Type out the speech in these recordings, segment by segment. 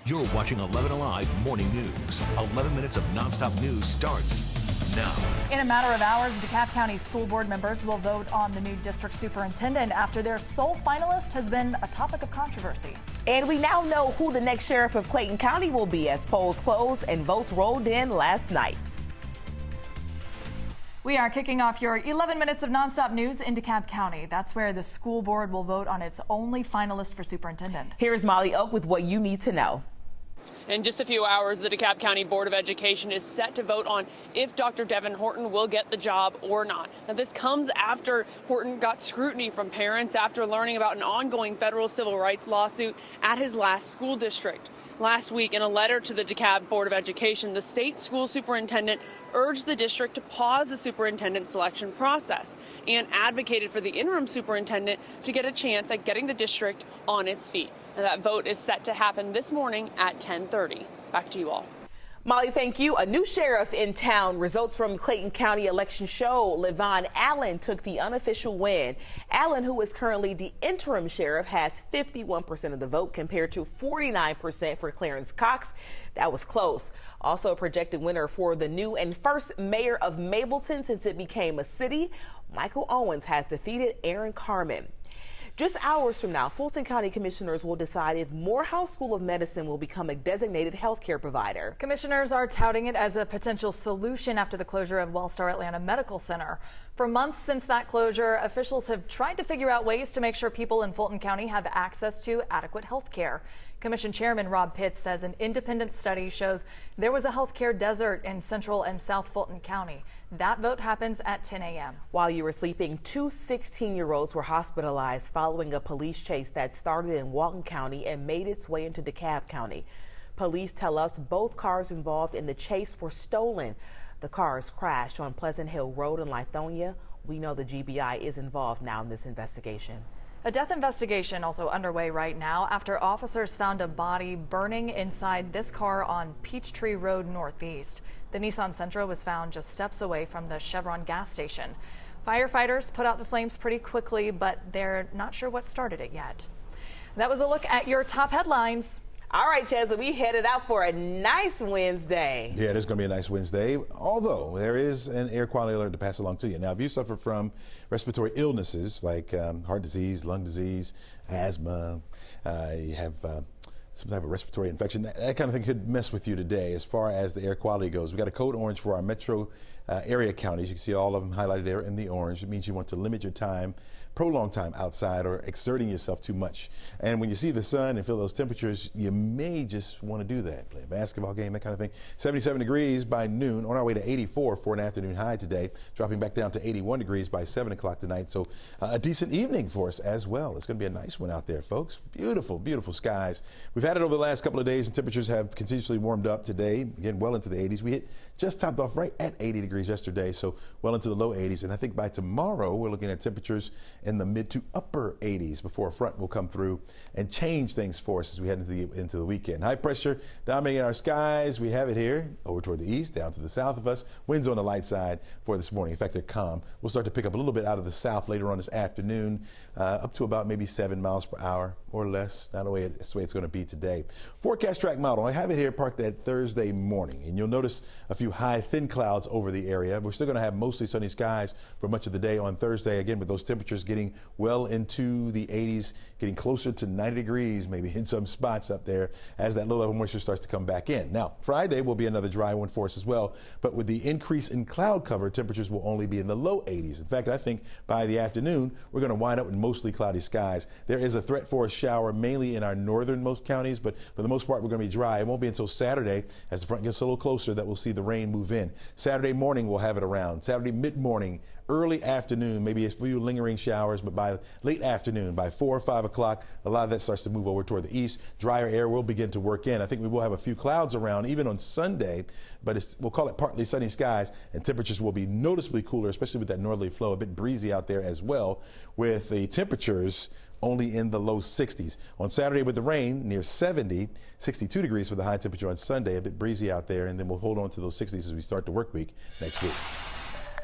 You're watching 11 Alive Morning News. 11 minutes of nonstop news starts now. In a matter of hours, DeKalb County School Board members will vote on the new district superintendent after their sole finalist has been a topic of controversy. And we now know who the next sheriff of Clayton County will be as polls close and votes rolled in last night. We are kicking off your 11 minutes of nonstop news in DeKalb County. That's where the school board will vote on its only finalist for superintendent. Here's Molly Oak with what you need to know. In just a few hours, the DeKalb County Board of Education is set to vote on if Dr. Devin Horton will get the job or not. Now, this comes after Horton got scrutiny from parents after learning about an ongoing federal civil rights lawsuit at his last school district. Last week, in a letter to the DeKalb Board of Education, the state school superintendent urged the district to pause the superintendent selection process and advocated for the interim superintendent to get a chance at getting the district on its feet. Now, that vote is set to happen this morning at 10:30. Back to you all. Molly, thank you. A new sheriff in town. Results from Clayton County election show Levon Allen took the unofficial win. Allen, who is currently the interim sheriff, has 51% of the vote compared to 49% for Clarence Cox. That was close. Also a projected winner for the new and first mayor of Mableton since it became a city, Michael Owens has defeated Aaron Carmen. Just hours from now, Fulton County commissioners will decide if Morehouse School of Medicine will become a designated healthcare provider. Commissioners are touting it as a potential solution after the closure of Wellstar Atlanta Medical Center. For months since that closure, officials have tried to figure out ways to make sure people in Fulton County have access to adequate health care. Commission Chairman Rob Pitts says an independent study shows there was a healthcare desert in Central and South Fulton County. That vote happens at 10 a.m. While you were sleeping, two 16-year-olds were hospitalized following a police chase that started in Walton County and made its way into DeKalb County. Police tell us both cars involved in the chase were stolen. The cars crashed on Pleasant Hill Road in Lithonia. We know the GBI is involved now in this investigation. A death investigation also underway right now after officers found a body burning inside this car on Peachtree Road Northeast. The Nissan Sentra was found just steps away from the Chevron gas station. Firefighters put out the flames pretty quickly, but they're not sure what started it yet. That was a look at your top headlines. All right, Chaz, we headed out for a nice Wednesday. Yeah, it is going to be a nice Wednesday, although there is an air quality alert to pass along to you. Now, if you suffer from respiratory illnesses like heart disease, lung disease, asthma, you have some type of respiratory infection, that kind of thing could mess with you today as far as the air quality goes. We got a code orange for our metro area counties. You can see all of them highlighted there in the orange. It means you want to limit your time, prolonged time outside or exerting yourself too much. And when you see the sun and feel those temperatures, you may just want to do that. Play a basketball game, that kind of thing. 77 degrees by noon, on our way to 84 for an afternoon high today, dropping back down to 81 degrees by 7 o'clock tonight. So a decent evening for us as well. It's going to be a nice one out there, folks. Beautiful, beautiful skies. We've had it over the last couple of days and temperatures have continuously warmed up today, again, well into the 80s. We just topped off right at 80 degrees yesterday, so well into the low 80s. And I think by tomorrow, we're looking at temperatures in the mid to upper 80s before a front will come through and change things for us as we head into the weekend. High pressure dominating our skies. We have it here over toward the east, down to the south of us. Winds on the light side for this morning. In fact, they're calm. We'll start to pick up a little bit out of the south later on this afternoon, up to about maybe 7 miles per hour or less. That's the way it's going to be today. Forecast track model. I have it here parked at Thursday morning, and you'll notice a few high, thin clouds over the area. We're still going to have mostly sunny skies for much of the day on Thursday, again, with those temperatures getting well into the 80s, getting closer to 90 degrees, maybe in some spots up there as that low-level moisture starts to come back in. Now, Friday will be another dry one for us as well, but with the increase in cloud cover, temperatures will only be in the low 80s. In fact, I think by the afternoon, we're going to wind up with mostly cloudy skies. There is a threat for a shower mainly in our northernmost counties, but for the most part, we're going to be dry. It won't be until Saturday, as the front gets a little closer, that we'll see the rain move in. Saturday morning, we'll have it around. Saturday mid-morning, early afternoon, maybe a few lingering showers, but by late afternoon, by 4 or 5 o'clock, a lot of that starts to move over toward the east. Drier air will begin to work in. I think we will have a few clouds around even on Sunday, but we'll call it partly sunny skies, and temperatures will be noticeably cooler, especially with that northerly flow, a bit breezy out there as well, with the temperatures only in the low 60s. On Saturday with the rain, near 70, 62 degrees for the high temperature on Sunday, a bit breezy out there, and then we'll hold on to those 60s as we start the work week next week.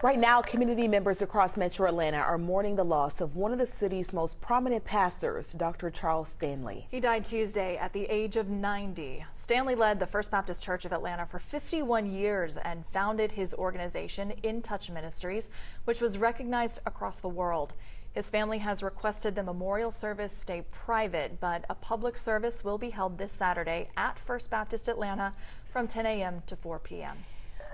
Right now, community members across Metro Atlanta are mourning the loss of one of the city's most prominent pastors, Dr. Charles Stanley. He died Tuesday at the age of 90. Stanley led the First Baptist Church of Atlanta for 51 years and founded his organization, In Touch Ministries, which was recognized across the world. His family has requested the memorial service stay private, but a public service will be held this Saturday at First Baptist Atlanta from 10 a.m. to 4 p.m.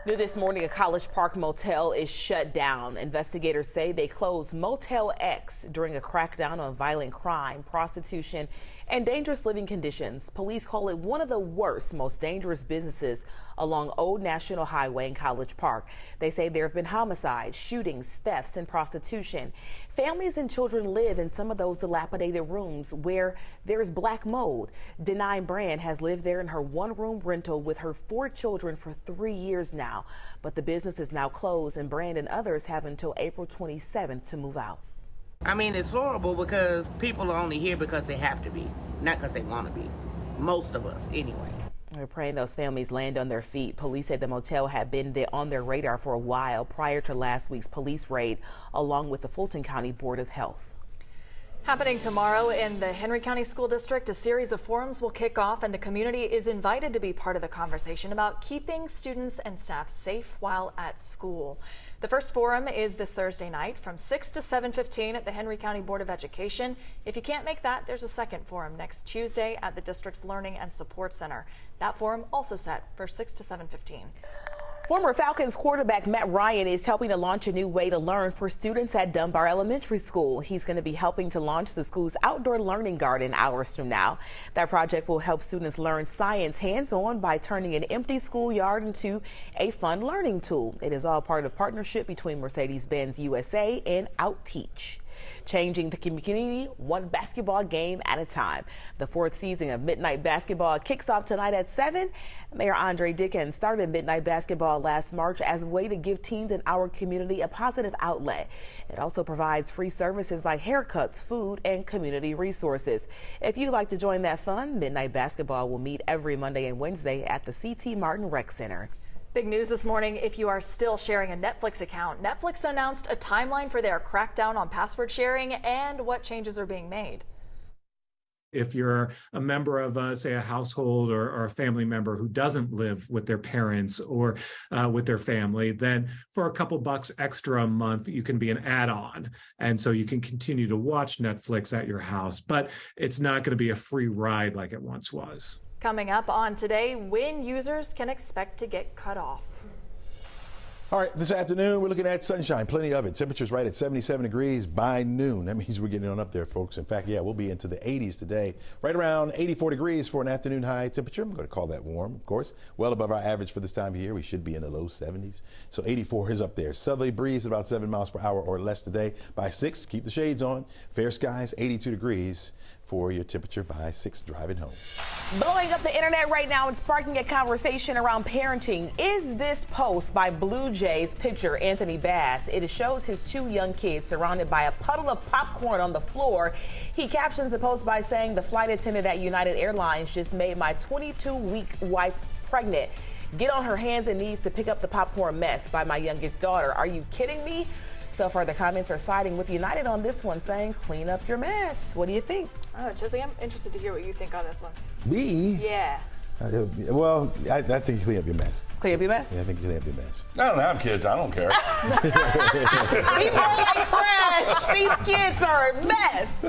New this morning, a College Park motel is shut down. Investigators say they closed Motel X during a crackdown on violent crime, prostitution, and dangerous living conditions. Police call it one of the worst, most dangerous businesses along Old National Highway in College Park. They say there have been homicides, shootings, thefts, and prostitution. Families and children live in some of those dilapidated rooms where there is black mold. Denai Brand has lived there in her one-room rental with her 4 children for 3 years now. But the business is now closed, and Brand and others have until April 27th to move out. I mean, it's horrible because people are only here because they have to be, not because they want to be. Most of us, anyway. We're praying those families land on their feet. Police say the motel had been on their radar for a while prior to last week's police raid, along with the Fulton County Board of Health. Happening tomorrow in the Henry County School District, a series of forums will kick off, and the community is invited to be part of the conversation about keeping students and staff safe while at school. The first forum is this Thursday night from 6 to 7:15 at the Henry County Board of Education. If you can't make that, there's a second forum next Tuesday at the district's Learning and Support Center. That forum also set for 6 to 7:15. Former Falcons quarterback Matt Ryan is helping to launch a new way to learn for students at Dunbar Elementary School. He's going to be helping to launch the school's outdoor learning garden hours from now. That project will help students learn science hands-on by turning an empty schoolyard into a fun learning tool. It is all part of partnership between Mercedes-Benz USA and OutTeach. Changing the community one basketball game at a time. The 4th season of Midnight Basketball kicks off tonight at 7. Mayor Andre Dickens started Midnight Basketball last March as a way to give teens in our community a positive outlet. It also provides free services like haircuts, food, and community resources. If you'd like to join that fun, Midnight Basketball will meet every Monday and Wednesday at the C.T. Martin Rec Center. Big news this morning if you are still sharing a Netflix account. Netflix announced a timeline for their crackdown on password sharing and what changes are being made. If you're a member of, say, a household or a family member who doesn't live with their parents or with their family, then for a couple bucks extra a month, you can be an add-on. And so you can continue to watch Netflix at your house, but it's not going to be a free ride like it once was. Coming up on Today, when users can expect to get cut off. All right, this afternoon, we're looking at sunshine, plenty of it. Temperatures right at 77 degrees by noon. That means we're getting on up there, folks. In fact, yeah, we'll be into the 80s today. Right around 84 degrees for an afternoon high temperature. I'm going to call that warm, of course. Well above our average for this time of year. We should be in the low 70s. So 84 is up there. Southerly breeze at about 7 miles per hour or less today. By 6, keep the shades on. Fair skies, 82 degrees for your temperature by 6 driving home. Blowing up the internet right now and sparking a conversation around parenting is this post by Blue Jays pitcher Anthony Bass. It shows his 2 young kids surrounded by a puddle of popcorn on the floor. He captions the post by saying, "The flight attendant at United Airlines just made my 22-week wife pregnant. Get on her hands and knees to pick up the popcorn mess by my youngest daughter. Are you kidding me?" So far, the comments are siding with United on this one, saying, "Clean up your mess." What do you think? Oh, Chesley, I'm interested to hear what you think on this one. Me? Yeah. Well, I think you clean up your mess. Clean up your mess? Yeah, I think you clean up your mess. I don't have kids. I don't care. People are like trash. These kids are a mess.